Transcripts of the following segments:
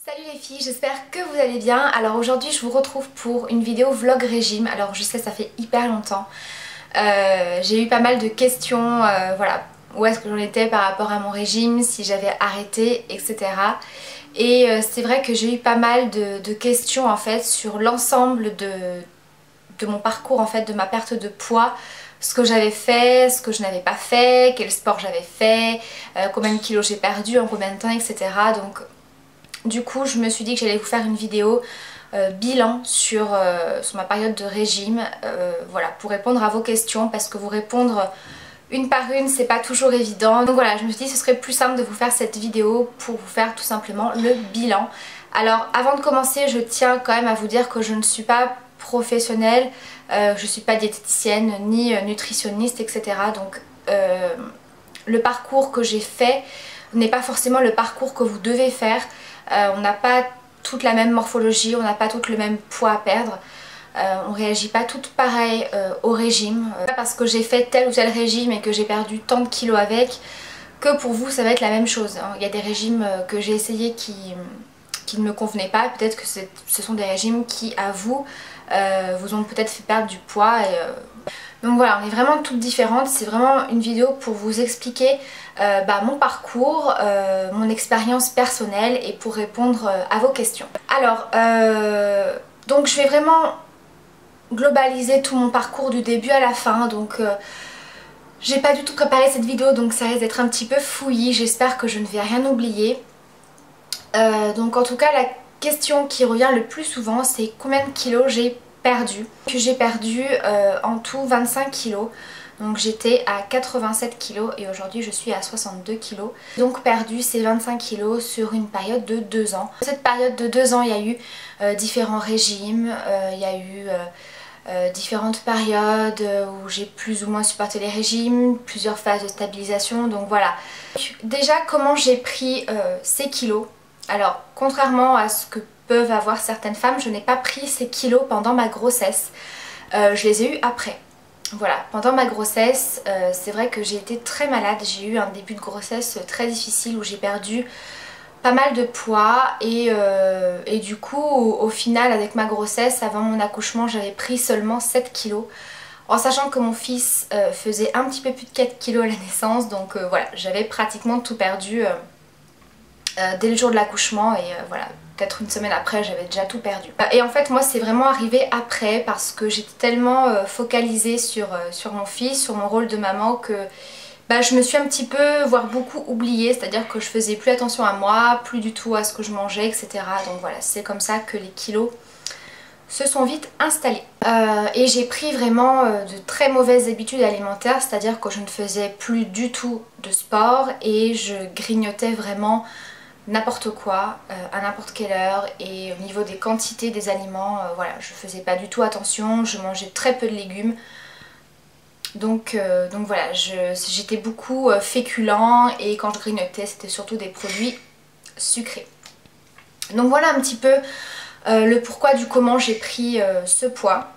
Salut les filles, j'espère que vous allez bien. Alors aujourd'hui je vous retrouve pour une vidéo vlog régime. Alors je sais, ça fait hyper longtemps. J'ai eu pas mal de questions, voilà, où est-ce que j'en étais par rapport à mon régime, si j'avais arrêté, etc. Et c'est vrai que j'ai eu pas mal de questions en fait sur l'ensemble de mon parcours en fait, de ma perte de poids. Ce que j'avais fait, ce que je n'avais pas fait, quel sport j'avais fait, combien de kilos j'ai perdu, en combien de temps, etc. Donc du coup je me suis dit que j'allais vous faire une vidéo bilan sur ma période de régime, voilà, pour répondre à vos questions, parce que vous répondre une par une c'est pas toujours évident. Donc voilà, je me suis dit que ce serait plus simple de vous faire cette vidéo pour vous faire tout simplement le bilan. Alors avant de commencer, je tiens quand même à vous dire que je ne suis pas professionnelle, je suis pas diététicienne ni nutritionniste, etc. Donc le parcours que j'ai fait n'est pas forcément le parcours que vous devez faire. On n'a pas toute la même morphologie, on n'a pas toutes le même poids à perdre. On réagit pas toutes pareil au régime. Pas parce que j'ai fait tel ou tel régime et que j'ai perdu tant de kilos avec que pour vous ça va être la même chose. Il y a des régimes que j'ai essayé qui ne me convenaient pas. Peut-être que ce sont des régimes qui à vous vous ont peut-être fait perdre du poids. Donc voilà, on est vraiment toutes différentes. C'est vraiment une vidéo pour vous expliquer mon parcours, mon expérience personnelle et pour répondre à vos questions. Alors, donc je vais vraiment globaliser tout mon parcours du début à la fin. Donc j'ai pas du tout préparé cette vidéo, donc ça risque d'être un petit peu fouillis. J'espère que je ne vais rien oublier. Donc en tout cas, la question qui revient le plus souvent, c'est combien de kilos j'ai perdu. J'ai perdu en tout 25 kilos. Donc j'étais à 87 kilos et aujourd'hui je suis à 62 kilos. Donc perdu ces 25 kilos sur une période de 2 ans. Dans cette période de 2 ans, il y a eu différents régimes, il y a eu différentes périodes où j'ai plus ou moins supporté les régimes, plusieurs phases de stabilisation, donc voilà. Déjà, comment j'ai pris ces kilos? Alors, contrairement à ce que peuvent avoir certaines femmes, je n'ai pas pris ces kilos pendant ma grossesse. Je les ai eus après. Voilà, pendant ma grossesse, c'est vrai que j'ai été très malade. J'ai eu un début de grossesse très difficile où j'ai perdu pas mal de poids et du coup, au final, avec ma grossesse, avant mon accouchement, j'avais pris seulement 7 kilos. En sachant que mon fils faisait un petit peu plus de 4 kilos à la naissance, donc voilà, j'avais pratiquement tout perdu dès le jour de l'accouchement et voilà, peut-être une semaine après j'avais déjà tout perdu. Et en fait moi c'est vraiment arrivé après parce que j'étais tellement focalisée sur mon fils, sur mon rôle de maman que je me suis un petit peu, voire beaucoup oubliée, c'est-à-dire que je faisais plus attention à moi, plus du tout à ce que je mangeais, etc. Donc voilà, c'est comme ça que les kilos se sont vite installés. Et j'ai pris vraiment de très mauvaises habitudes alimentaires, c'est-à-dire que je ne faisais plus du tout de sport et je grignotais vraiment n'importe quoi, à n'importe quelle heure, et au niveau des quantités des aliments, voilà, je faisais pas du tout attention, je mangeais très peu de légumes. Donc voilà, j'étais beaucoup féculent et quand je grignotais c'était surtout des produits sucrés. Donc voilà un petit peu le pourquoi du comment j'ai pris ce poids.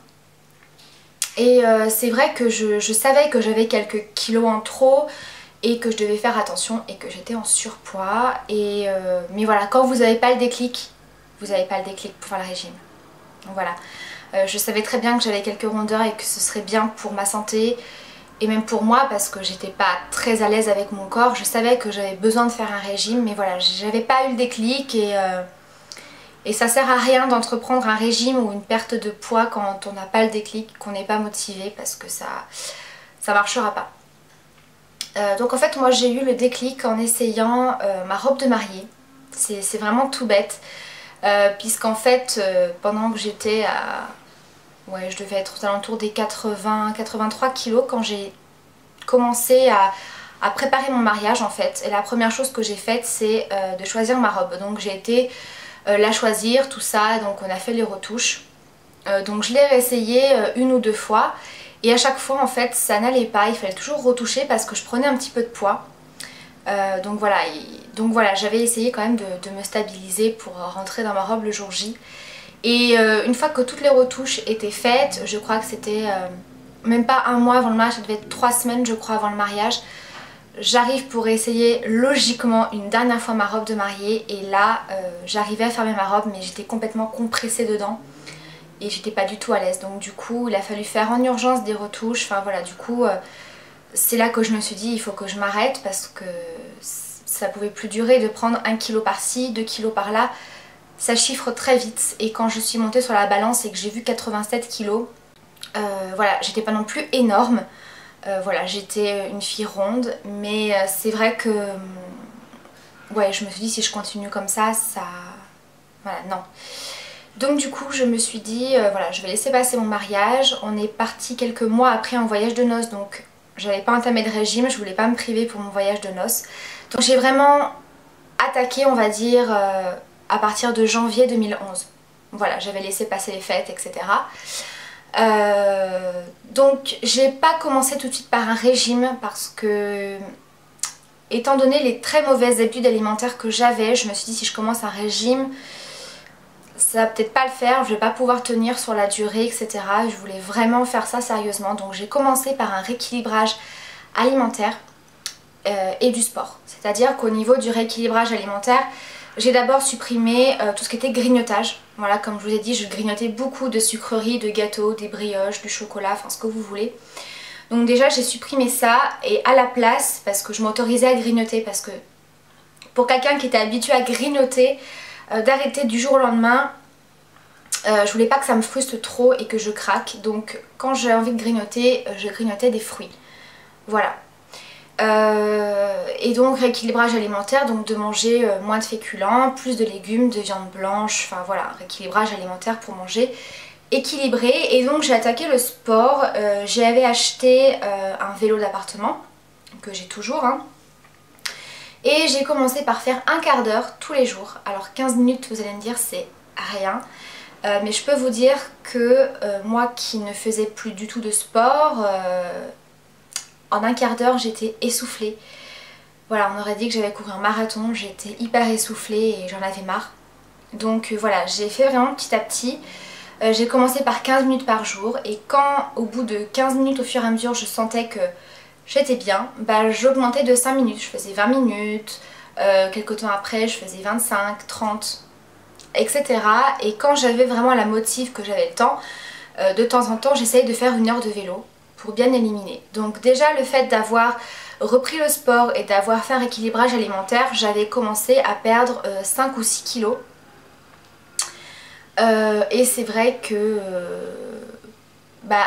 Et c'est vrai que je savais que j'avais quelques kilos en trop et que je devais faire attention et que j'étais en surpoids. Mais voilà, quand vous n'avez pas le déclic, vous n'avez pas le déclic pour faire le régime. Donc voilà, je savais très bien que j'avais quelques rondeurs et que ce serait bien pour ma santé et même pour moi parce que j'étais pas très à l'aise avec mon corps. Je savais que j'avais besoin de faire un régime, mais voilà, j'avais pas eu le déclic et ça sert à rien d'entreprendre un régime ou une perte de poids quand on n'a pas le déclic, qu'on n'est pas motivé, parce que ça marchera pas. Donc en fait moi j'ai eu le déclic en essayant ma robe de mariée. C'est vraiment tout bête, puisqu'en fait pendant que j'étais à... Ouais, je devais être aux alentours des 80-83 kilos quand j'ai commencé à préparer mon mariage en fait. Et la première chose que j'ai faite c'est de choisir ma robe. Donc j'ai été la choisir, tout ça, donc on a fait les retouches. Donc je l'ai réessayé une ou deux fois. Et à chaque fois en fait ça n'allait pas, il fallait toujours retoucher parce que je prenais un petit peu de poids. Donc voilà, j'avais essayé quand même de me stabiliser pour rentrer dans ma robe le jour J. Et une fois que toutes les retouches étaient faites, je crois que c'était même pas un mois avant le mariage, ça devait être 3 semaines je crois avant le mariage. j'arrive pour essayer logiquement une dernière fois ma robe de mariée et là j'arrivais à fermer ma robe mais j'étais complètement compressée dedans et j'étais pas du tout à l'aise, donc du coup il a fallu faire en urgence des retouches, enfin voilà, du coup c'est là que je me suis dit il faut que je m'arrête parce que ça pouvait plus durer de prendre 1 kg par-ci, 2 kg par-là, ça chiffre très vite et quand je suis montée sur la balance et que j'ai vu 87 kg, voilà, j'étais pas non plus énorme. Voilà, j'étais une fille ronde, mais c'est vrai que ouais, je me suis dit si je continue comme ça, voilà, non. Donc du coup je me suis dit voilà, je vais laisser passer mon mariage. On est parti quelques mois après en voyage de noces, donc j'avais pas entamé de régime, je voulais pas me priver pour mon voyage de noces. Donc j'ai vraiment attaqué, on va dire, à partir de janvier 2011. Voilà, j'avais laissé passer les fêtes, etc. Donc j'ai pas commencé tout de suite par un régime parce que étant donné les très mauvaises habitudes alimentaires que j'avais, je me suis dit si je commence un régime ça va peut-être pas le faire, je vais pas pouvoir tenir sur la durée, etc. Je voulais vraiment faire ça sérieusement, donc j'ai commencé par un rééquilibrage alimentaire et du sport. C'est-à-dire qu'au niveau du rééquilibrage alimentaire, j'ai d'abord supprimé tout ce qui était grignotage. Voilà, comme je vous ai dit, je grignotais beaucoup de sucreries, de gâteaux, des brioches, du chocolat, enfin ce que vous voulez. Donc déjà j'ai supprimé ça et à la place, parce que je m'autorisais à grignoter, parce que pour quelqu'un qui était habitué à grignoter, d'arrêter du jour au lendemain, je voulais pas que ça me frustre trop et que je craque. Donc quand j'ai envie de grignoter, je grignotais des fruits. Voilà. Et donc rééquilibrage alimentaire, donc de manger moins de féculents, plus de légumes, de viande blanche, enfin voilà, rééquilibrage alimentaire pour manger équilibré. Et donc j'ai attaqué le sport, j'avais acheté un vélo d'appartement, que j'ai toujours, hein. Et j'ai commencé par faire un quart d'heure tous les jours. Alors 15 minutes vous allez me dire c'est rien, mais je peux vous dire que moi qui ne faisais plus du tout de sport, en un quart d'heure j'étais essoufflée. Voilà, on aurait dit que j'avais couru un marathon, j'étais hyper essoufflée et j'en avais marre. Donc voilà, j'ai fait vraiment petit à petit. J'ai commencé par 15 minutes par jour et quand au bout de 15 minutes au fur et à mesure je sentais que j'étais bien, bah, j'augmentais de 5 minutes, je faisais 20 minutes, quelques temps après je faisais 25, 30, etc. Et quand j'avais vraiment la motive, que j'avais le temps, de temps en temps j'essayais de faire 1 heure de vélo pour bien éliminer. Donc déjà le fait d'avoir repris le sport et d'avoir fait un équilibrage alimentaire, j'avais commencé à perdre 5 ou 6 kilos. Et c'est vrai que bah,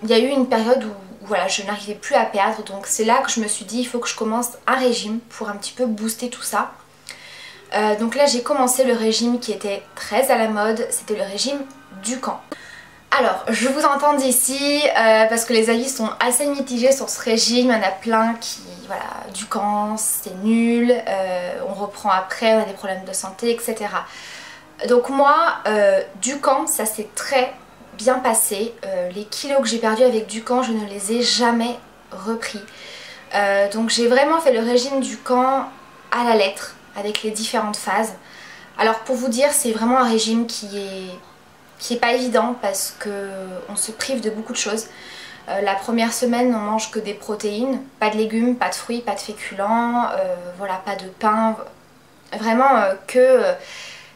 il y a eu une période où voilà, je n'arrivais plus à perdre, donc c'est là que je me suis dit il faut que je commence un régime pour un petit peu booster tout ça. Donc là j'ai commencé le régime qui était très à la mode, c'était le régime Dukan. Alors je vous entends d'ici parce que les avis sont assez mitigés sur ce régime, il y en a plein qui, voilà, Dukan c'est nul, on reprend après, on a des problèmes de santé, etc. Donc moi, Dukan ça s'est très bien passé, les kilos que j'ai perdus avec Dukan je ne les ai jamais repris. Donc j'ai vraiment fait le régime Dukan à la lettre avec les différentes phases. Alors pour vous dire c'est vraiment un régime qui est pas évident parce qu'on se prive de beaucoup de choses. La première semaine on mange que des protéines, pas de légumes, pas de fruits, pas de féculents, voilà, pas de pain, vraiment que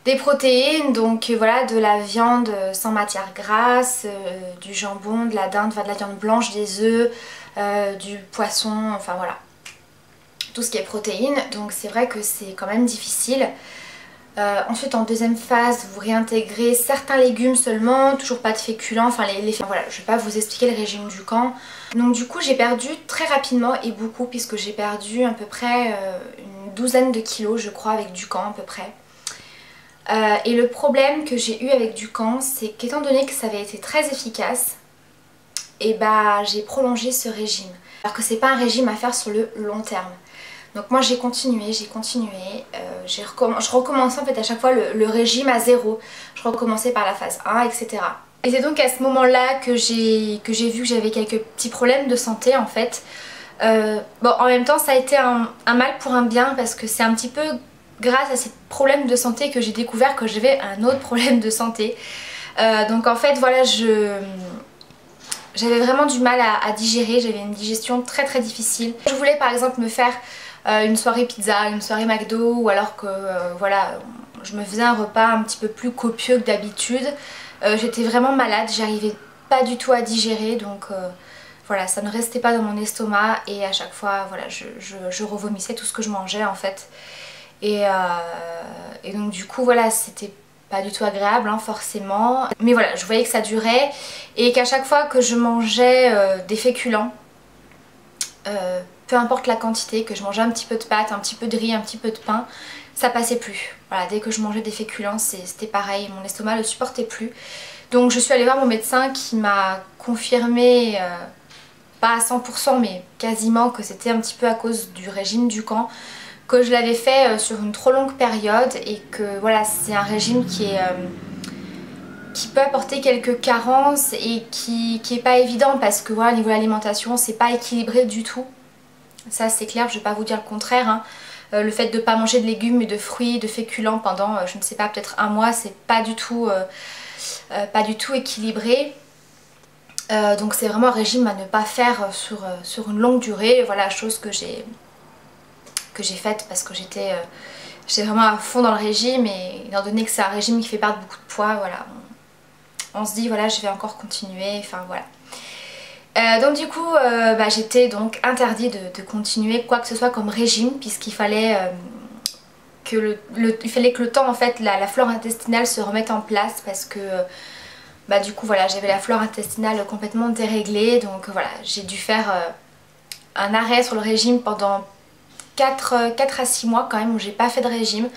des protéines, donc voilà, de la viande sans matière grasse, du jambon, de la dinde, de la viande blanche, des œufs, du poisson, enfin voilà, tout ce qui est protéines. Donc c'est vrai que c'est quand même difficile. Ensuite en deuxième phase vous réintégrez certains légumes seulement, toujours pas de féculents, enfin voilà, je vais pas vous expliquer le régime Dukan. Donc du coup j'ai perdu très rapidement et beaucoup, puisque j'ai perdu à peu près une douzaine de kilos je crois avec Dukan à peu près. Et le problème que j'ai eu avec Dukan, c'est qu'étant donné que ça avait été très efficace, et bah j'ai prolongé ce régime. Alors que c'est pas un régime à faire sur le long terme. Donc moi j'ai continué, je recommençais en fait à chaque fois le régime à zéro. Je recommençais par la phase 1, etc. Et c'est donc à ce moment-là que j'ai vu que j'avais quelques petits problèmes de santé en fait. Bon, en même temps ça a été un mal pour un bien, parce que c'est un petit peu grâce à ces problèmes de santé que j'ai découvert que j'avais un autre problème de santé. Donc en fait voilà, j'avais vraiment du mal à digérer, j'avais une digestion très très difficile. Je voulais par exemple me faire une soirée pizza, une soirée McDo, ou alors que voilà, je me faisais un repas un petit peu plus copieux que d'habitude. J'étais vraiment malade, j'arrivais pas du tout à digérer, donc voilà, ça ne restait pas dans mon estomac et à chaque fois voilà, je revomissais tout ce que je mangeais en fait. Et donc du coup voilà, c'était pas du tout agréable hein, forcément. Mais voilà, je voyais que ça durait et qu'à chaque fois que je mangeais des féculents, peu importe la quantité, que je mangeais un petit peu de pâtes, un petit peu de riz, un petit peu de pain, ça passait plus. Voilà, dès que je mangeais des féculents, c'était pareil, mon estomac ne le supportait plus. Donc je suis allée voir mon médecin qui m'a confirmé, pas à 100% mais quasiment, que c'était un petit peu à cause du régime du camp, que je l'avais fait sur une trop longue période et que voilà, c'est un régime qui peut apporter quelques carences et qui est pas évident parce que voilà, au niveau de l'alimentation, c'est pas équilibré du tout. Ça c'est clair, je vais pas vous dire le contraire hein. Le fait de ne pas manger de légumes et de fruits, de féculents pendant je ne sais pas, peut-être un mois, c'est pas du tout équilibré. Donc c'est vraiment un régime à ne pas faire sur une longue durée. Voilà, chose que j'ai faite parce que j'étais vraiment à fond dans le régime, et étant donné que c'est un régime qui fait perdre beaucoup de poids, voilà, on se dit voilà, je vais encore continuer, enfin voilà. Donc du coup j'étais donc interdit de continuer quoi que ce soit comme régime, puisqu'il fallait que le temps en fait, la flore intestinale se remette en place, parce que du coup voilà, j'avais la flore intestinale complètement déréglée. Donc voilà, j'ai dû faire un arrêt sur le régime pendant 4 à 6 mois quand même, où j'ai pas fait de régime,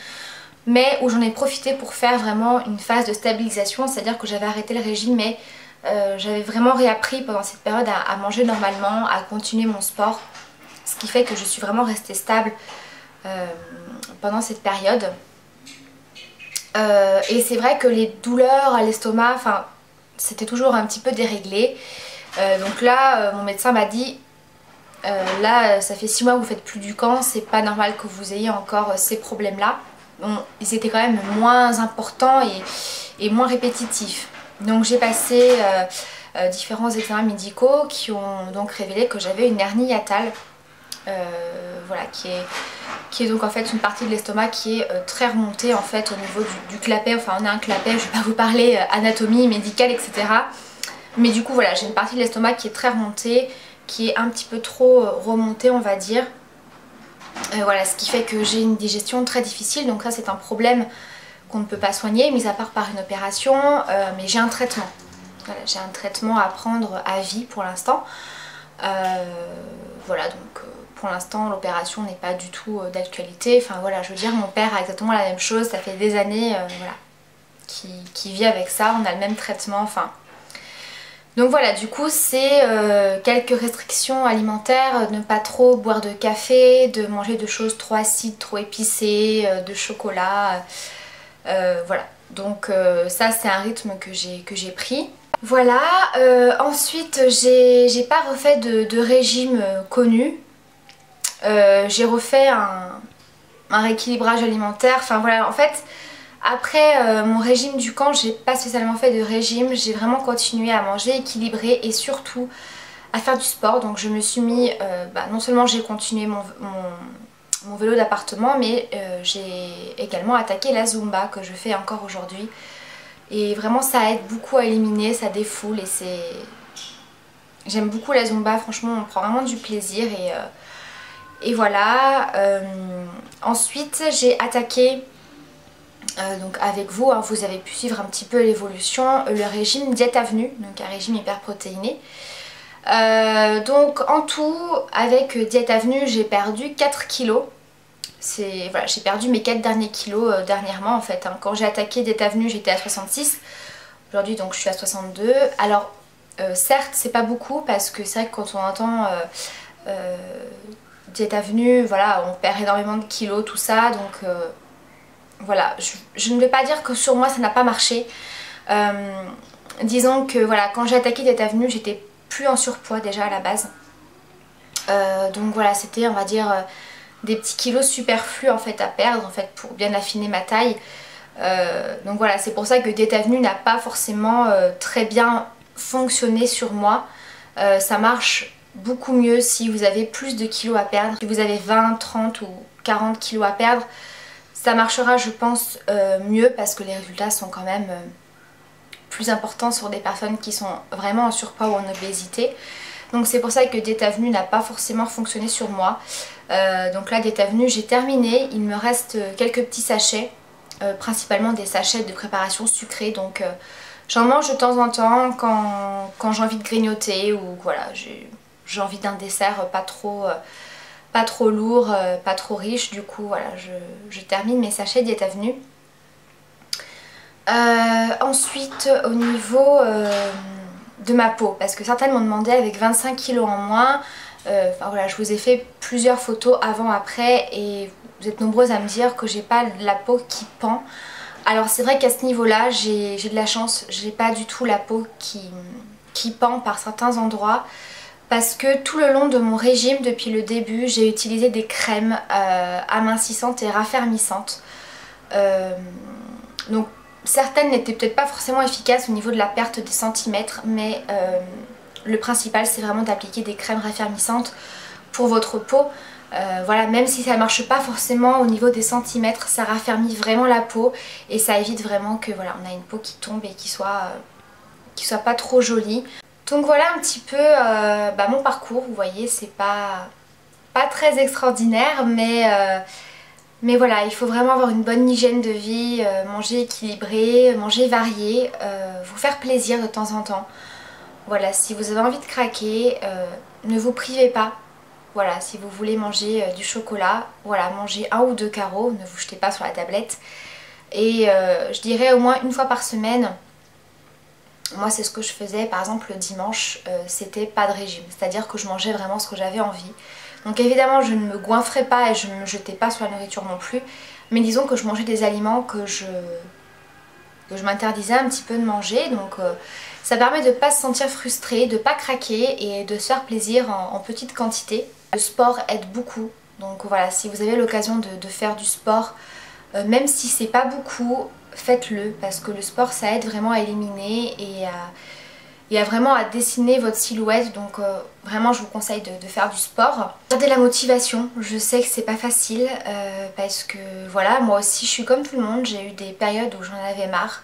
mais où j'en ai profité pour faire vraiment une phase de stabilisation. C'est à dire que j'avais arrêté le régime, mais j'avais vraiment réappris pendant cette période à manger normalement, à continuer mon sport, ce qui fait que je suis vraiment restée stable pendant cette période. Et c'est vrai que les douleurs à l'estomac, enfin c'était toujours un petit peu déréglé. Donc là mon médecin m'a dit là ça fait 6 mois que vous faites plus du camp, c'est pas normal que vous ayez encore ces problèmes là. Bon, ils étaient quand même moins importants et moins répétitifs. Donc j'ai passé différents examens médicaux qui ont donc révélé que j'avais une hernie hiatale, voilà, qui est donc en fait une partie de l'estomac qui est très remontée en fait au niveau du clapet. Enfin on a un clapet, je vais pas vous parler anatomie médicale etc. Mais du coup voilà, j'ai une partie de l'estomac qui est très remontée, qui est un petit peu trop remontée on va dire. Voilà, ce qui fait que j'ai une digestion très difficile, donc ça c'est un problème qu'on ne peut pas soigner, mis à part par une opération, mais j'ai un traitement. Voilà, j'ai un traitement à prendre à vie pour l'instant. Voilà, donc pour l'instant l'opération n'est pas du tout d'actualité. Enfin voilà, je veux dire, mon père a exactement la même chose, ça fait des années voilà, qui vit avec ça, on a le même traitement, enfin... Donc voilà, du coup c'est quelques restrictions alimentaires, ne pas trop boire de café, de manger de choses trop acides, trop épicées, de chocolat, voilà. Donc ça c'est un rythme que j'ai pris. Voilà, ensuite j'ai pas refait de régime connu, j'ai refait un rééquilibrage alimentaire, enfin voilà, en fait... Après mon régime du camp, j'ai pas spécialement fait de régime, j'ai vraiment continué à manger équilibré et surtout à faire du sport. Donc je me suis mis, non seulement j'ai continué mon vélo d'appartement, mais j'ai également attaqué la Zumba que je fais encore aujourd'hui. Et vraiment ça aide beaucoup à éliminer, ça défoule et c'est... J'aime beaucoup la Zumba, franchement on prend vraiment du plaisir et voilà. Ensuite j'ai attaqué... donc avec vous, hein, vous avez pu suivre un petit peu l'évolution, le régime Diète Avenue, donc un régime hyperprotéiné. Donc en tout, avec Diète Avenue, j'ai perdu 4 kilos. Voilà, j'ai perdu mes 4 derniers kilos dernièrement en fait. Hein. Quand j'ai attaqué Diète Avenue, j'étais à 66. Aujourd'hui donc je suis à 62. Alors certes c'est pas beaucoup parce que c'est vrai que quand on entend Diète Avenue, voilà, on perd énormément de kilos, tout ça, donc... voilà, je ne vais pas dire que sur moi ça n'a pas marché. Disons que voilà, quand j'ai attaqué Diète Avenue, j'étais plus en surpoids déjà à la base. Donc voilà, c'était on va dire des petits kilos superflus en fait à perdre en fait pour bien affiner ma taille. Donc voilà, c'est pour ça que Diète Avenue n'a pas forcément très bien fonctionné sur moi. Ça marche beaucoup mieux si vous avez plus de kilos à perdre. Si vous avez 20, 30 ou 40 kilos à perdre, ça marchera je pense mieux parce que les résultats sont quand même plus importants sur des personnes qui sont vraiment en surpoids ou en obésité. Donc c'est pour ça que Diète Avenue n'a pas forcément fonctionné sur moi. Donc là Diète Avenue j'ai terminé, il me reste quelques petits sachets, principalement des sachets de préparation sucrée. Donc j'en mange de temps en temps quand j'ai envie de grignoter ou voilà, j'ai envie d'un dessert pas trop lourd, pas trop riche. Du coup voilà, je termine mes sachets Diète Avenue. Ensuite au niveau de ma peau, parce que certaines m'ont demandé avec 25 kilos en moins, enfin voilà, je vous ai fait plusieurs photos avant après et vous êtes nombreuses à me dire que j'ai pas la peau qui pend. Alors c'est vrai qu'à ce niveau là j'ai de la chance, j'ai pas du tout la peau qui pend par certains endroits, parce que tout le long de mon régime depuis le début j'ai utilisé des crèmes amincissantes et raffermissantes. Donc certaines n'étaient peut-être pas forcément efficaces au niveau de la perte des centimètres, mais le principal c'est vraiment d'appliquer des crèmes raffermissantes pour votre peau. Voilà, même si ça ne marche pas forcément au niveau des centimètres, ça raffermit vraiment la peau et ça évite vraiment que voilà, on a une peau qui tombe et qui soit pas trop jolie. Donc voilà un petit peu mon parcours. Vous voyez, c'est pas très extraordinaire, mais voilà, il faut vraiment avoir une bonne hygiène de vie, manger équilibré, manger varié, vous faire plaisir de temps en temps. Voilà, si vous avez envie de craquer, ne vous privez pas. Voilà, si vous voulez manger du chocolat, voilà, mangez 1 ou 2 carreaux, ne vous jetez pas sur la tablette. Et je dirais au moins une fois par semaine, moi c'est ce que je faisais, par exemple le dimanche, c'était pas de régime. C'est-à-dire que je mangeais vraiment ce que j'avais envie. Donc évidemment je ne me goinfrais pas et je ne me jetais pas sur la nourriture non plus. Mais disons que je mangeais des aliments que je m'interdisais un petit peu de manger. Donc ça permet de ne pas se sentir frustré, de ne pas craquer et de se faire plaisir en petite quantité. Le sport aide beaucoup. Donc voilà, si vous avez l'occasion de faire du sport, même si c'est pas beaucoup, faites-le. Parce que le sport ça aide vraiment à éliminer et vraiment à dessiner votre silhouette. Donc vraiment je vous conseille de faire du sport. Gardez la motivation, je sais que c'est pas facile parce que voilà, moi aussi je suis comme tout le monde, j'ai eu des périodes où j'en avais marre,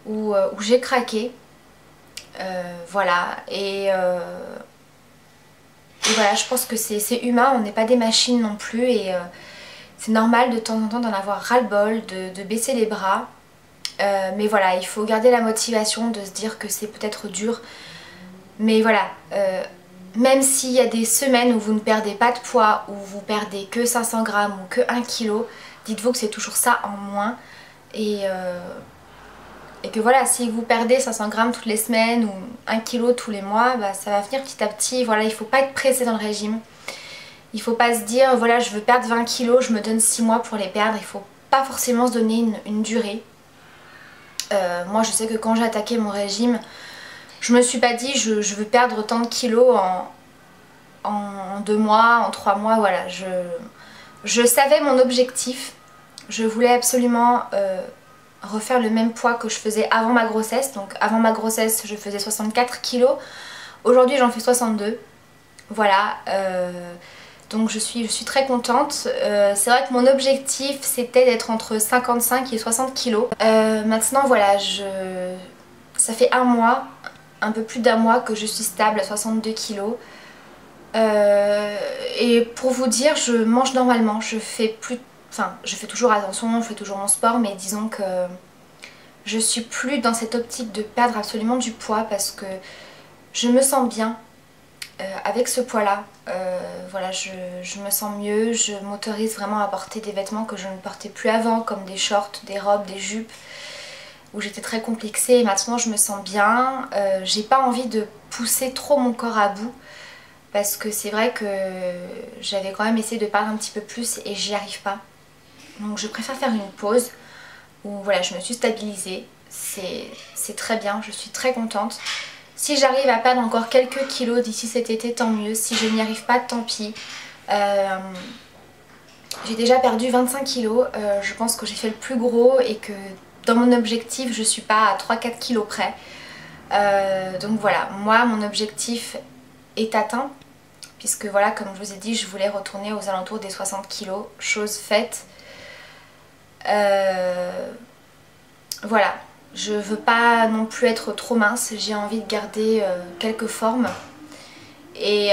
où j'ai craqué. Voilà, et voilà, je pense que c'est humain, on n'est pas des machines non plus et c'est normal de temps en temps d'en avoir ras-le-bol, de baisser les bras. Mais voilà, il faut garder la motivation de se dire que c'est peut-être dur. Mais voilà, même s'il y a des semaines où vous ne perdez pas de poids, où vous perdez que 500 grammes ou que 1 kg, dites-vous que c'est toujours ça en moins. Et que voilà, si vous perdez 500 grammes toutes les semaines ou 1 kg tous les mois, bah, ça va venir petit à petit. Voilà, il ne faut pas être pressé dans le régime. Il ne faut pas se dire, voilà, je veux perdre 20 kg, je me donne 6 mois pour les perdre. Il ne faut pas forcément se donner une durée. Moi je sais que quand j'ai attaqué mon régime, je me suis pas dit je veux perdre tant de kilos en 2 mois, en 3 mois, voilà. Je savais mon objectif, je voulais absolument refaire le même poids que je faisais avant ma grossesse. Donc avant ma grossesse je faisais 64 kilos, aujourd'hui j'en fais 62, voilà. Donc je suis très contente. C'est vrai que mon objectif c'était d'être entre 55 et 60 kilos. Maintenant voilà, ça fait un mois, un peu plus d'1 mois que je suis stable à 62 kilos. Et pour vous dire, je mange normalement, je fais toujours attention, je fais toujours mon sport, mais disons que je suis plus dans cette optique de perdre absolument du poids parce que je me sens bien. Avec ce poids là, voilà, je me sens mieux, je m'autorise vraiment à porter des vêtements que je ne portais plus avant, comme des shorts, des robes, des jupes, où j'étais très complexée et maintenant je me sens bien. J'ai pas envie de pousser trop mon corps à bout parce que c'est vrai que j'avais quand même essayé de perdre un petit peu plus et j'y arrive pas. Donc je préfère faire une pause où voilà, je me suis stabilisée, c'est très bien, je suis très contente. Si j'arrive à perdre encore quelques kilos d'ici cet été, tant mieux. Si je n'y arrive pas, tant pis. J'ai déjà perdu 25 kilos. Je pense que j'ai fait le plus gros et que dans mon objectif, je suis pas à 3-4 kilos près. Donc voilà, moi mon objectif est atteint. Puisque voilà, comme je vous ai dit, je voulais retourner aux alentours des 60 kilos, chose faite. Voilà, je veux pas non plus être trop mince, j'ai envie de garder quelques formes. Et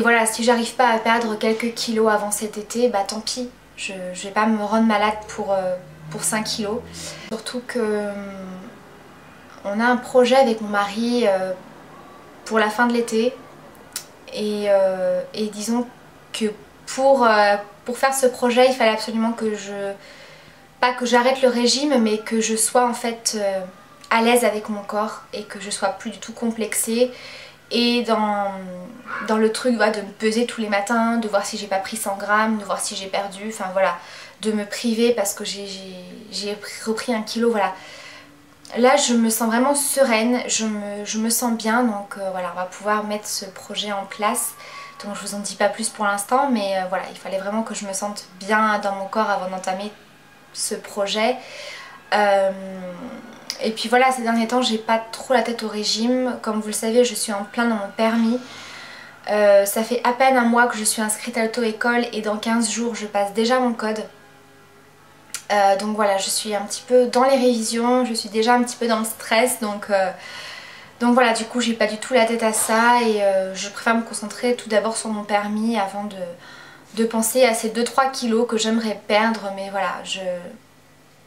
voilà, si j'arrive pas à perdre quelques kilos avant cet été, bah tant pis, je vais pas me rendre malade pour 5 kilos. Surtout que on a un projet avec mon mari pour la fin de l'été. Et disons que pour faire ce projet, il fallait absolument que pas que j'arrête le régime, mais que je sois en fait à l'aise avec mon corps et que je sois plus du tout complexée. Et dans le truc de me peser tous les matins, de voir si j'ai pas pris 100 grammes, de voir si j'ai perdu, enfin voilà, de me priver parce que j'ai repris 1 kilo, voilà. Là je me sens vraiment sereine, je me sens bien, donc voilà, on va pouvoir mettre ce projet en place. Donc je vous en dis pas plus pour l'instant, mais voilà, il fallait vraiment que je me sente bien dans mon corps avant d'entamer ce projet. Et puis voilà, ces derniers temps j'ai pas trop la tête au régime. Comme vous le savez, je suis en plein dans mon permis. Ça fait à peine un mois que je suis inscrite à l'auto-école et dans 15 jours je passe déjà mon code. Donc voilà, je suis un petit peu dans les révisions, je suis déjà un petit peu dans le stress, donc voilà, du coup j'ai pas du tout la tête à ça et je préfère me concentrer tout d'abord sur mon permis avant de penser à ces 2-3 kilos que j'aimerais perdre, mais voilà,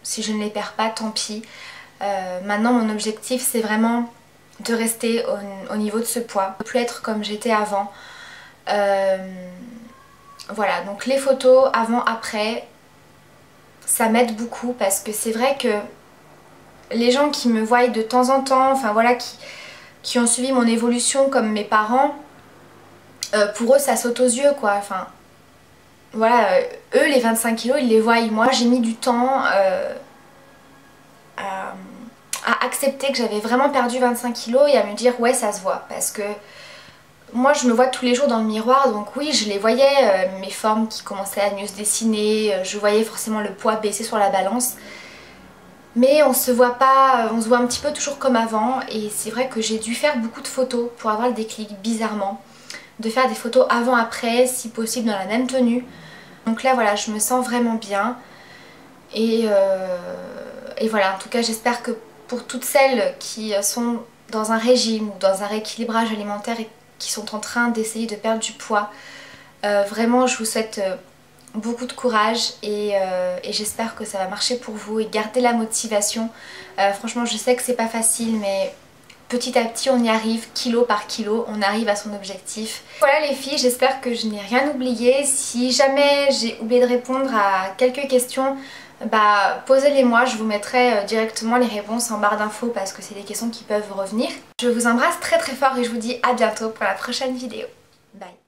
si je ne les perds pas, tant pis. Maintenant mon objectif c'est vraiment de rester au niveau de ce poids, ne plus être comme j'étais avant. Voilà, donc les photos avant-après, ça m'aide beaucoup parce que c'est vrai que les gens qui me voient de temps en temps, enfin voilà, qui ont suivi mon évolution comme mes parents, pour eux ça saute aux yeux quoi, enfin voilà, eux les 25 kilos ils les voient, moi j'ai mis du temps à accepter que j'avais vraiment perdu 25 kilos et à me dire ouais ça se voit, parce que moi je me vois tous les jours dans le miroir, donc oui je les voyais, mes formes qui commençaient à mieux se dessiner, je voyais forcément le poids baisser sur la balance. Mais on se voit pas, on se voit un petit peu toujours comme avant, et c'est vrai que j'ai dû faire beaucoup de photos pour avoir le déclic, bizarrement. De faire des photos avant-après, si possible dans la même tenue. Donc là voilà, je me sens vraiment bien. Et voilà, en tout cas j'espère que pour toutes celles qui sont dans un régime ou dans un rééquilibrage alimentaire et qui sont en train d'essayer de perdre du poids, vraiment je vous souhaite beaucoup de courage et j'espère que ça va marcher pour vous et garder la motivation. Franchement je sais que c'est pas facile, mais petit à petit on y arrive, kilo par kilo, on arrive à son objectif. Voilà les filles, j'espère que je n'ai rien oublié. Si jamais j'ai oublié de répondre à quelques questions, bah posez-les moi, je vous mettrai directement les réponses en barre d'infos parce que c'est des questions qui peuvent revenir. Je vous embrasse très très fort et je vous dis à bientôt pour la prochaine vidéo. Bye.